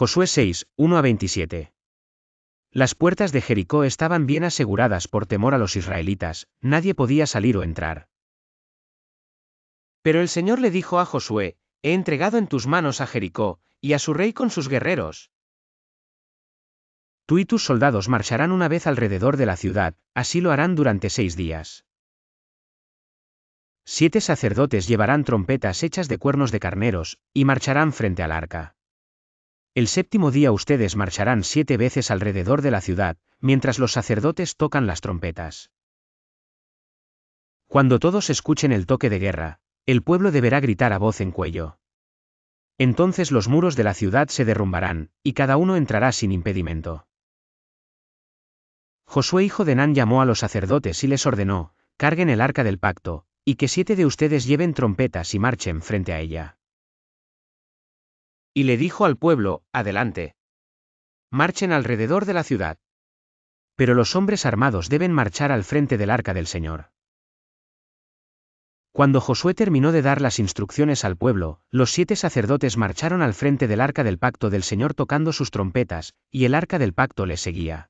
Josué 6, 1-27. Las puertas de Jericó estaban bien aseguradas por temor a los israelitas, nadie podía salir o entrar. Pero el Señor le dijo a Josué: he entregado en tus manos a Jericó, y a su rey con sus guerreros. Tú y tus soldados marcharán una vez alrededor de la ciudad, así lo harán durante 6 días. 7 sacerdotes llevarán trompetas hechas de cuernos de carneros, y marcharán frente al arca. El 7º día ustedes marcharán 7 veces alrededor de la ciudad, mientras los sacerdotes tocan las trompetas. Cuando todos escuchen el toque de guerra, el pueblo deberá gritar a voz en cuello. Entonces los muros de la ciudad se derrumbarán, y cada uno entrará sin impedimento. Josué hijo de Nun llamó a los sacerdotes y les ordenó: carguen el arca del pacto, y que 7 de ustedes lleven trompetas y marchen frente a ella. Y le dijo al pueblo: adelante. Marchen alrededor de la ciudad. Pero los hombres armados deben marchar al frente del arca del Señor. Cuando Josué terminó de dar las instrucciones al pueblo, los 7 sacerdotes marcharon al frente del arca del pacto del Señor tocando sus trompetas, y el arca del pacto les seguía.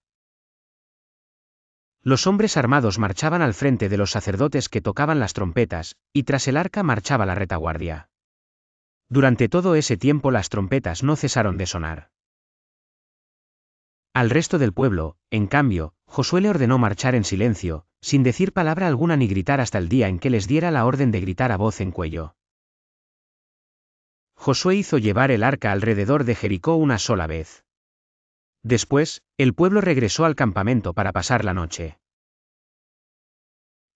Los hombres armados marchaban al frente de los sacerdotes que tocaban las trompetas, y tras el arca marchaba la retaguardia. Durante todo ese tiempo las trompetas no cesaron de sonar. Al resto del pueblo, en cambio, Josué le ordenó marchar en silencio, sin decir palabra alguna ni gritar hasta el día en que les diera la orden de gritar a voz en cuello. Josué hizo llevar el arca alrededor de Jericó una sola vez. Después, el pueblo regresó al campamento para pasar la noche.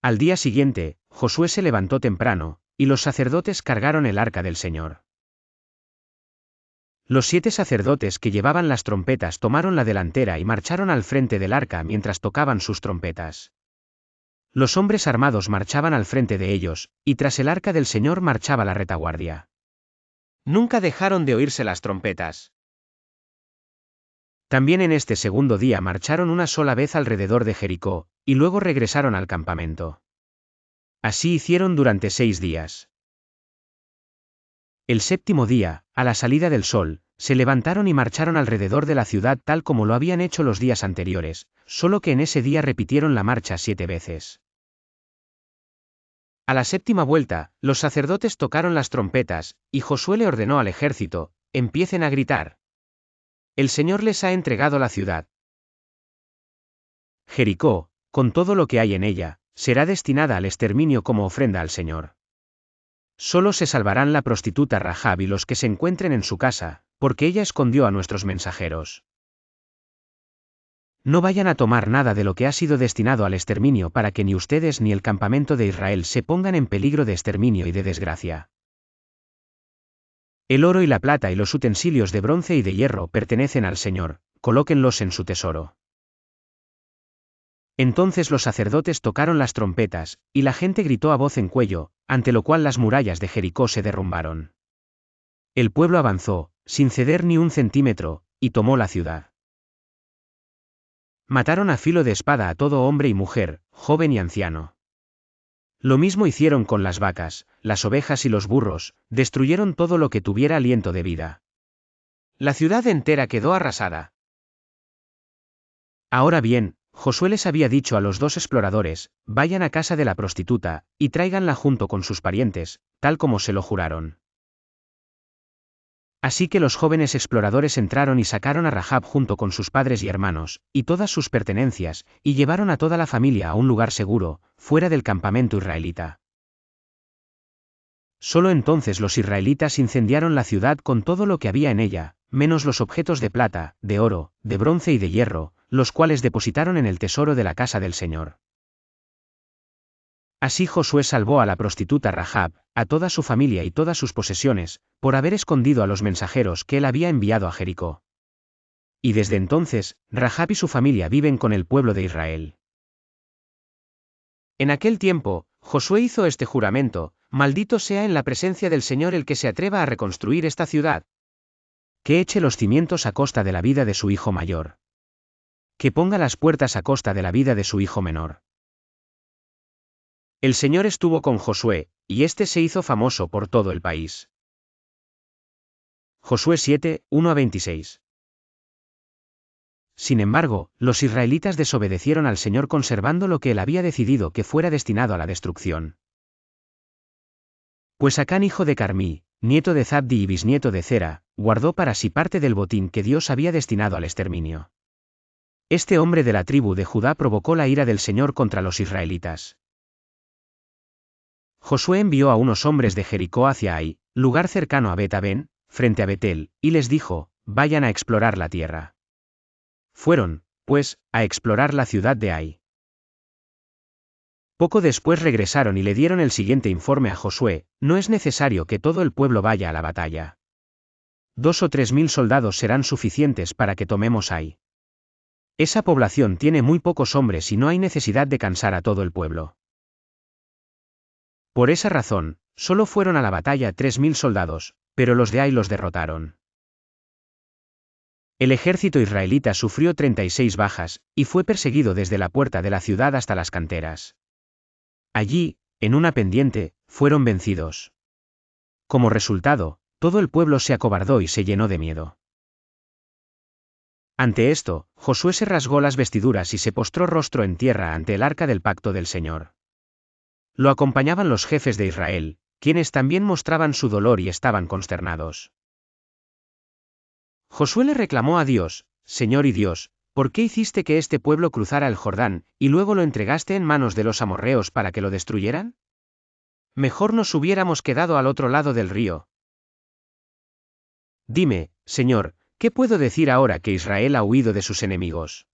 Al día siguiente, Josué se levantó temprano, y los sacerdotes cargaron el arca del Señor. Los 7 sacerdotes que llevaban las trompetas tomaron la delantera y marcharon al frente del arca mientras tocaban sus trompetas. Los hombres armados marchaban al frente de ellos, y tras el arca del Señor marchaba la retaguardia. Nunca dejaron de oírse las trompetas. También en este segundo día marcharon una sola vez alrededor de Jericó, y luego regresaron al campamento. Así hicieron durante 6 días. El 7º día, a la salida del sol, se levantaron y marcharon alrededor de la ciudad tal como lo habían hecho los días anteriores, solo que en ese día repitieron la marcha 7 veces. A la 7ª vuelta, los sacerdotes tocaron las trompetas, y Josué le ordenó al ejército: empiecen a gritar. El Señor les ha entregado la ciudad. Jericó, con todo lo que hay en ella, será destinada al exterminio como ofrenda al Señor. Solo se salvarán la prostituta Rahab y los que se encuentren en su casa, porque ella escondió a nuestros mensajeros. No vayan a tomar nada de lo que ha sido destinado al exterminio para que ni ustedes ni el campamento de Israel se pongan en peligro de exterminio y de desgracia. El oro y la plata y los utensilios de bronce y de hierro pertenecen al Señor, colóquenlos en su tesoro. Entonces los sacerdotes tocaron las trompetas, y la gente gritó a voz en cuello, ante lo cual las murallas de Jericó se derrumbaron. El pueblo avanzó, sin ceder ni un centímetro, y tomó la ciudad. Mataron a filo de espada a todo hombre y mujer, joven y anciano. Lo mismo hicieron con las vacas, las ovejas y los burros, destruyeron todo lo que tuviera aliento de vida. La ciudad entera quedó arrasada. Ahora bien, Josué les había dicho a los 2 exploradores: vayan a casa de la prostituta, y tráiganla junto con sus parientes, tal como se lo juraron. Así que los jóvenes exploradores entraron y sacaron a Rahab junto con sus padres y hermanos, y todas sus pertenencias, y llevaron a toda la familia a un lugar seguro, fuera del campamento israelita. Solo entonces los israelitas incendiaron la ciudad con todo lo que había en ella, menos los objetos de plata, de oro, de bronce y de hierro, los cuales depositaron en el tesoro de la casa del Señor. Así Josué salvó a la prostituta Rahab, a toda su familia y todas sus posesiones, por haber escondido a los mensajeros que él había enviado a Jericó. Y desde entonces, Rahab y su familia viven con el pueblo de Israel. En aquel tiempo, Josué hizo este juramento: maldito sea en la presencia del Señor el que se atreva a reconstruir esta ciudad. Que eche los cimientos a costa de la vida de su hijo mayor. Que ponga las puertas a costa de la vida de su hijo menor. El Señor estuvo con Josué, y éste se hizo famoso por todo el país. Josué 7, 1-26. Sin embargo, los israelitas desobedecieron al Señor conservando lo que él había decidido que fuera destinado a la destrucción. Pues Acán hijo de Carmí, nieto de Zabdi y bisnieto de Zera, guardó para sí parte del botín que Dios había destinado al exterminio. Este hombre de la tribu de Judá provocó la ira del Señor contra los israelitas. Josué envió a unos hombres de Jericó hacia Ai, lugar cercano a Bet-Aven, frente a Betel, y les dijo, vayan a explorar la tierra. Fueron, pues, a explorar la ciudad de Ai. Poco después regresaron y le dieron el siguiente informe a Josué: no es necesario que todo el pueblo vaya a la batalla. 2 o 3 mil soldados serán suficientes para que tomemos Ai. Esa población tiene muy pocos hombres y no hay necesidad de cansar a todo el pueblo. Por esa razón, solo fueron a la batalla 3.000 soldados, pero los de Ai los derrotaron. El ejército israelita sufrió 36 bajas, y fue perseguido desde la puerta de la ciudad hasta las canteras. Allí, en una pendiente, fueron vencidos. Como resultado, todo el pueblo se acobardó y se llenó de miedo. Ante esto, Josué se rasgó las vestiduras y se postró rostro en tierra ante el arca del pacto del Señor. Lo acompañaban los jefes de Israel, quienes también mostraban su dolor y estaban consternados. Josué le reclamó a Dios: Señor y Dios, ¿por qué hiciste que este pueblo cruzara el Jordán, y luego lo entregaste en manos de los amorreos para que lo destruyeran? Mejor nos hubiéramos quedado al otro lado del río. Dime, Señor, ¿qué puedo decir ahora que Israel ha huido de sus enemigos?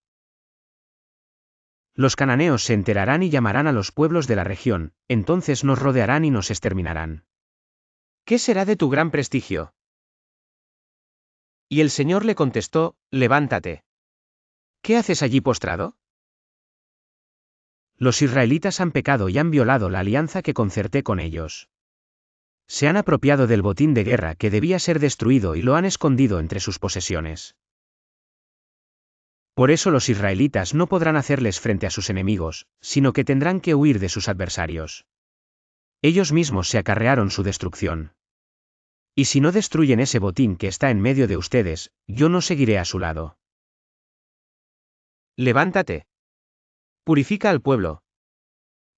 Los cananeos se enterarán y llamarán a los pueblos de la región, entonces nos rodearán y nos exterminarán. ¿Qué será de tu gran prestigio? Y el Señor le contestó: levántate. ¿Qué haces allí postrado? Los israelitas han pecado y han violado la alianza que concerté con ellos. Se han apropiado del botín de guerra que debía ser destruido y lo han escondido entre sus posesiones. Por eso los israelitas no podrán hacerles frente a sus enemigos, sino que tendrán que huir de sus adversarios. Ellos mismos se acarrearon su destrucción. Y si no destruyen ese botín que está en medio de ustedes, yo no seguiré a su lado. Levántate. Purifica al pueblo.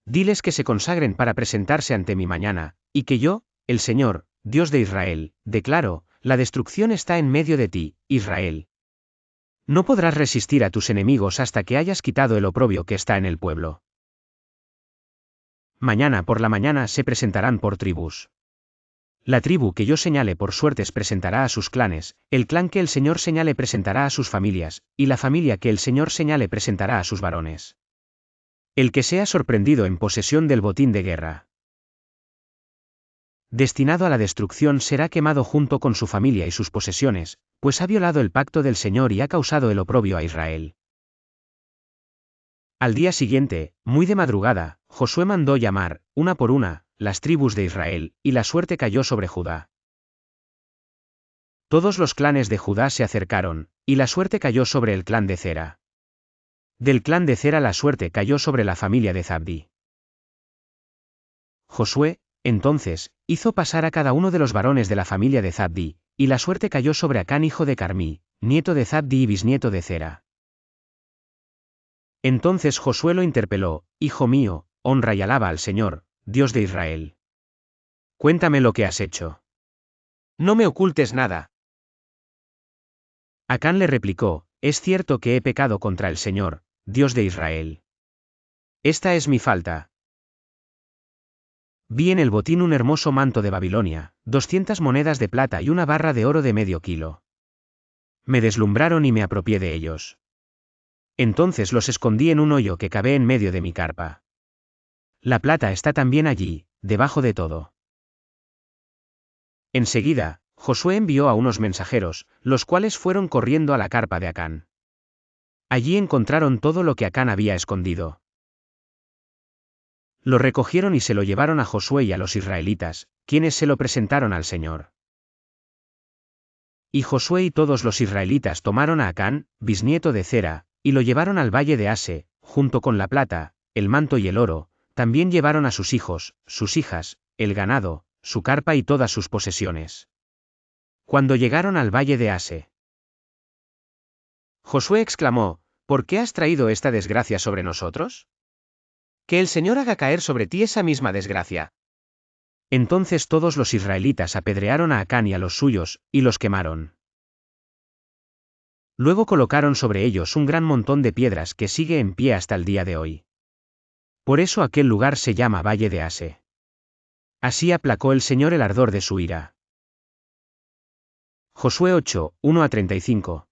Diles que se consagren para presentarse ante mí mañana, y que yo, el Señor, Dios de Israel, declaro: la destrucción está en medio de ti, Israel. No podrás resistir a tus enemigos hasta que hayas quitado el oprobio que está en el pueblo. Mañana por la mañana se presentarán por tribus. La tribu que yo señale por suertes presentará a sus clanes, el clan que el Señor señale presentará a sus familias, y la familia que el Señor señale presentará a sus varones. El que sea sorprendido en posesión del botín de guerra, destinado a la destrucción, será quemado junto con su familia y sus posesiones, pues ha violado el pacto del Señor y ha causado el oprobio a Israel. Al día siguiente, muy de madrugada, Josué mandó llamar, una por una, las tribus de Israel, y la suerte cayó sobre Judá. Todos los clanes de Judá se acercaron, y la suerte cayó sobre el clan de Zera. Del clan de Zera la suerte cayó sobre la familia de Zabdi. Josué, entonces, hizo pasar a cada uno de los varones de la familia de Zabdi, y la suerte cayó sobre Acán hijo de Carmí, nieto de Zabdi y bisnieto de Zera. Entonces Josué lo interpeló: hijo mío, honra y alaba al Señor, Dios de Israel. Cuéntame lo que has hecho. No me ocultes nada. Acán le replicó: es cierto que he pecado contra el Señor, Dios de Israel. Esta es mi falta. Vi en el botín un hermoso manto de Babilonia, 200 monedas de plata y una barra de oro de medio kilo. Me deslumbraron y me apropié de ellos. Entonces los escondí en un hoyo que cavé en medio de mi carpa. La plata está también allí, debajo de todo. Enseguida, Josué envió a unos mensajeros, los cuales fueron corriendo a la carpa de Acán. Allí encontraron todo lo que Acán había escondido. Lo recogieron y se lo llevaron a Josué y a los israelitas, quienes se lo presentaron al Señor. Y Josué y todos los israelitas tomaron a Acán, bisnieto de Zera, y lo llevaron al valle de Ase, junto con la plata, el manto y el oro. También llevaron a sus hijos, sus hijas, el ganado, su carpa y todas sus posesiones. Cuando llegaron al valle de Ase, Josué exclamó, ¿por qué has traído esta desgracia sobre nosotros? Que el Señor haga caer sobre ti esa misma desgracia. Entonces todos los israelitas apedrearon a Acán y a los suyos, y los quemaron. Luego colocaron sobre ellos un gran montón de piedras que sigue en pie hasta el día de hoy. Por eso aquel lugar se llama Valle de Ase. Así aplacó el Señor el ardor de su ira. Josué 8, 1-35.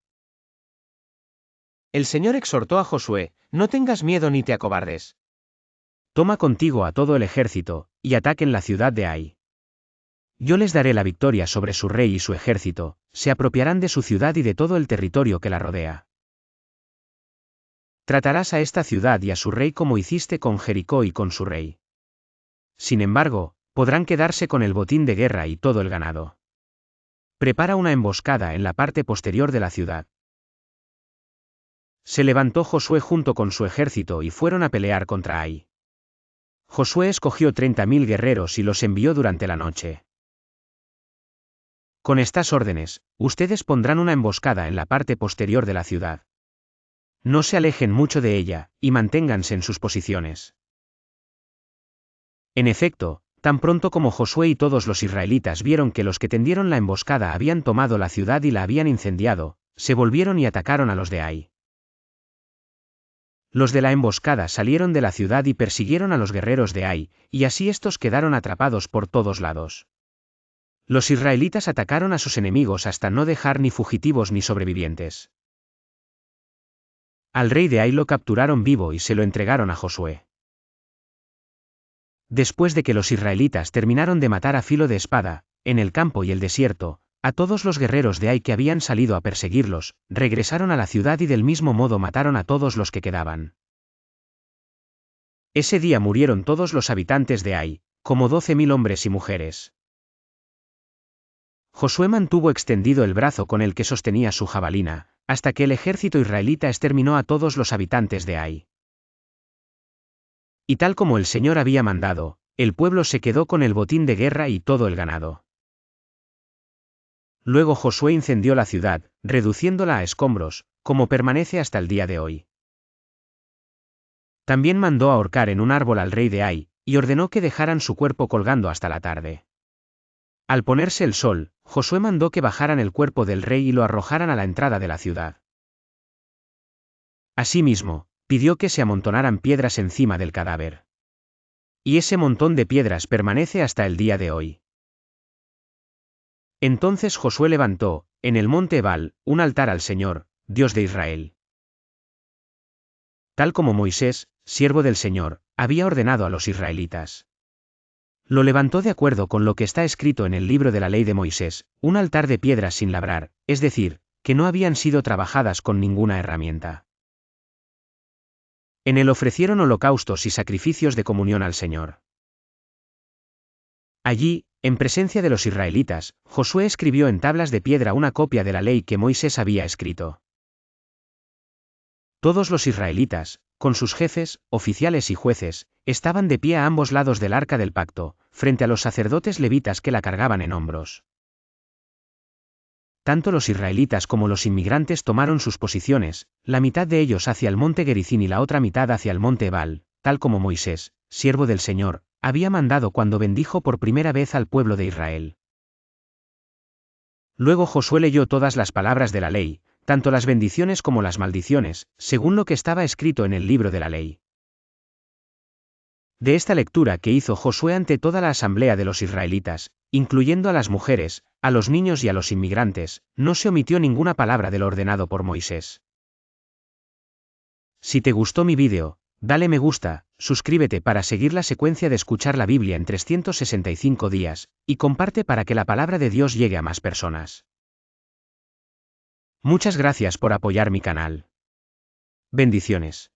El Señor exhortó a Josué, no tengas miedo ni te acobardes. Toma contigo a todo el ejército, y ataquen la ciudad de Ai. Yo les daré la victoria sobre su rey y su ejército, se apropiarán de su ciudad y de todo el territorio que la rodea. Tratarás a esta ciudad y a su rey como hiciste con Jericó y con su rey. Sin embargo, podrán quedarse con el botín de guerra y todo el ganado. Prepara una emboscada en la parte posterior de la ciudad. Se levantó Josué junto con su ejército y fueron a pelear contra Ai. Josué escogió 30.000 guerreros y los envió durante la noche. Con estas órdenes, ustedes pondrán una emboscada en la parte posterior de la ciudad. No se alejen mucho de ella, y manténganse en sus posiciones. En efecto, tan pronto como Josué y todos los israelitas vieron que los que tendieron la emboscada habían tomado la ciudad y la habían incendiado, se volvieron y atacaron a los de Ai. Los de la emboscada salieron de la ciudad y persiguieron a los guerreros de Ai, y así estos quedaron atrapados por todos lados. Los israelitas atacaron a sus enemigos hasta no dejar ni fugitivos ni sobrevivientes. Al rey de Ai lo capturaron vivo y se lo entregaron a Josué. Después de que los israelitas terminaron de matar a filo de espada, en el campo y el desierto, a todos los guerreros de Ai que habían salido a perseguirlos, regresaron a la ciudad y del mismo modo mataron a todos los que quedaban. Ese día murieron todos los habitantes de Ai, como 12.000 hombres y mujeres. Josué mantuvo extendido el brazo con el que sostenía su jabalina, hasta que el ejército israelita exterminó a todos los habitantes de Ai. Y tal como el Señor había mandado, el pueblo se quedó con el botín de guerra y todo el ganado. Luego Josué incendió la ciudad, reduciéndola a escombros, como permanece hasta el día de hoy. También mandó ahorcar en un árbol al rey de Ai, y ordenó que dejaran su cuerpo colgando hasta la tarde. Al ponerse el sol, Josué mandó que bajaran el cuerpo del rey y lo arrojaran a la entrada de la ciudad. Asimismo, pidió que se amontonaran piedras encima del cadáver. Y ese montón de piedras permanece hasta el día de hoy. Entonces Josué levantó, en el monte Ebal, un altar al Señor, Dios de Israel. Tal como Moisés, siervo del Señor, había ordenado a los israelitas. Lo levantó de acuerdo con lo que está escrito en el libro de la ley de Moisés, un altar de piedras sin labrar, es decir, que no habían sido trabajadas con ninguna herramienta. En él ofrecieron holocaustos y sacrificios de comunión al Señor. Allí, en presencia de los israelitas, Josué escribió en tablas de piedra una copia de la ley que Moisés había escrito. Todos los israelitas, con sus jefes, oficiales y jueces, estaban de pie a ambos lados del arca del pacto, frente a los sacerdotes levitas que la cargaban en hombros. Tanto los israelitas como los inmigrantes tomaron sus posiciones, la mitad de ellos hacia el monte Gerizim y la otra mitad hacia el monte Ebal, tal como Moisés, siervo del Señor, había mandado cuando bendijo por primera vez al pueblo de Israel. Luego Josué leyó todas las palabras de la ley, tanto las bendiciones como las maldiciones, según lo que estaba escrito en el libro de la ley. De esta lectura que hizo Josué ante toda la asamblea de los israelitas, incluyendo a las mujeres, a los niños y a los inmigrantes, no se omitió ninguna palabra de lo ordenado por Moisés. Si te gustó mi vídeo, dale me gusta, suscríbete para seguir la secuencia de escuchar la Biblia en 365 días, y comparte para que la palabra de Dios llegue a más personas. Muchas gracias por apoyar mi canal. Bendiciones.